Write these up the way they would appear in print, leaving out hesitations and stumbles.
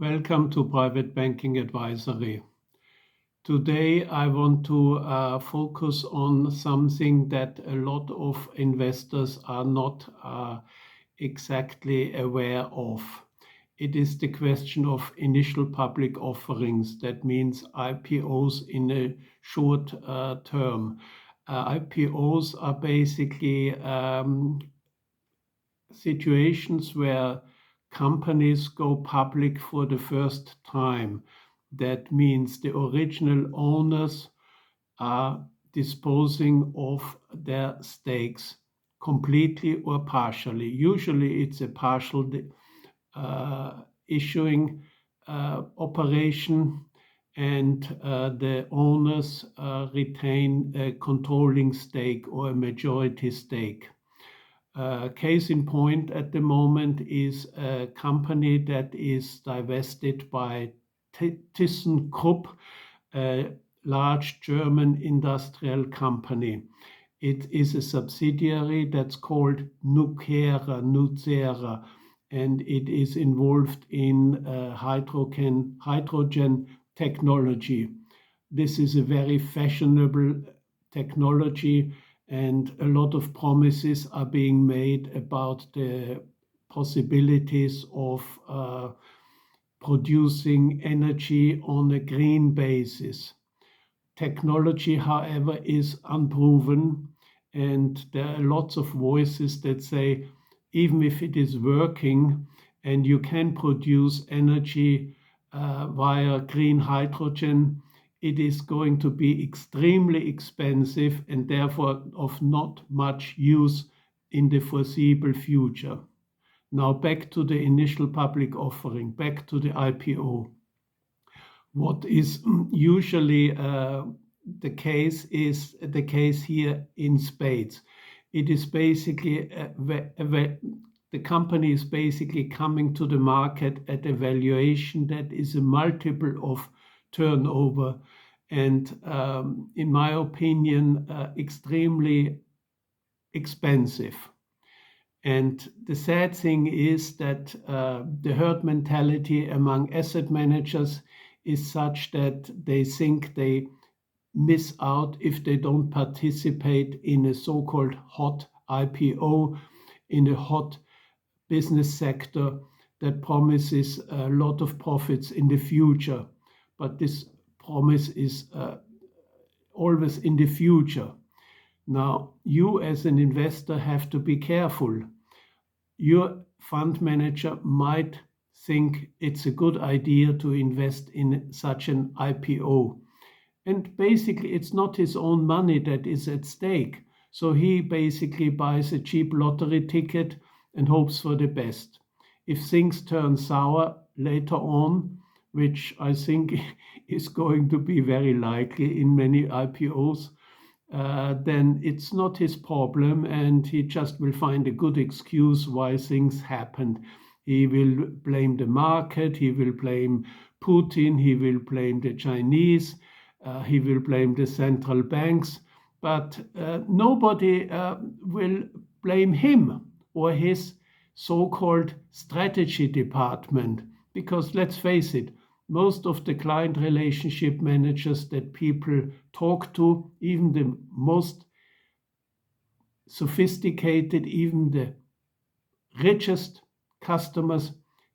Welcome to Private Banking Advisory. Today, I want to focus on something that a lot of investors are not exactly aware of. It is the question of initial public offerings. That means IPOs in a short term. IPOs are basically situations where companies go public for the first time. That means the original owners are disposing of their stakes completely or partially. Usually it's a partial issuing operation, and the owners retain a controlling stake or a majority stake. Case in point at the moment is a company that is divested by ThyssenKrupp, a large German industrial company. It is a subsidiary that's called Nucera, and it is involved in hydrogen technology. This is a very fashionable technology, and a lot of promises are being made about the possibilities of producing energy on a green basis. Technology, however, is unproven, and there are lots of voices that say even if it is working and you can produce energy via green hydrogen, it is going to be extremely expensive and therefore of not much use in the foreseeable future. Now back to the initial public offering, back to the IPO. What is usually the case is the case here in spades. It is basically the company is basically coming to the market at a valuation that is a multiple of turnover, and in my opinion, extremely expensive. And the sad thing is that the herd mentality among asset managers is such that they think they miss out if they don't participate in a so-called hot IPO, in a hot business sector that promises a lot of profits in the future. But this promise is always in the future. Now, you as an investor have to be careful. Your fund manager might think it's a good idea to invest in such an IPO. And basically, it's not his own money that is at stake. So he basically buys a cheap lottery ticket and hopes for the best. If things turn sour later on, which I think is going to be very likely in many IPOs, then it's not his problem, and he just will find a good excuse why things happened. He will blame the market, he will blame Putin, he will blame the Chinese, he will blame the central banks, but nobody will blame him or his so-called strategy department, because let's face it, most of the client relationship managers that people talk to, even the most sophisticated, even the richest customers,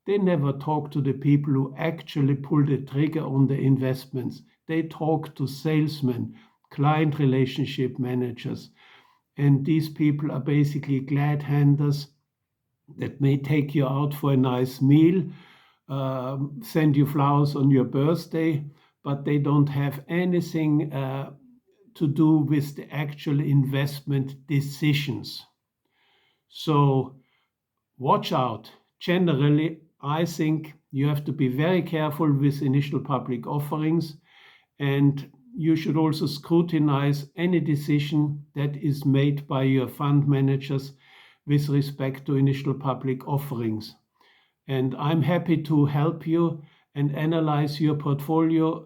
they never talk to the people who actually pull the trigger on the investments. They talk to salesmen, client relationship managers, and these people are basically glad handers that may take you out for a nice meal, send you flowers on your birthday, but they don't have anything to do with the actual investment decisions. So watch out. Generally, I think you have to be very careful with initial public offerings, and you should also scrutinize any decision that is made by your fund managers with respect to initial public offerings. And I'm happy to help you and analyze your portfolio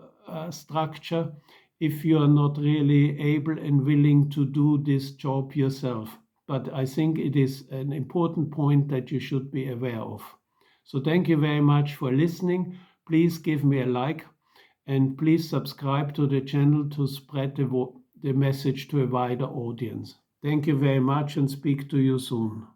structure if you are not really able and willing to do this job yourself. But I think it is an important point that you should be aware of. So thank you very much for listening. please give me a like and please subscribe to the channel to spread the message to a wider audience. Thank you very much and speak to you soon.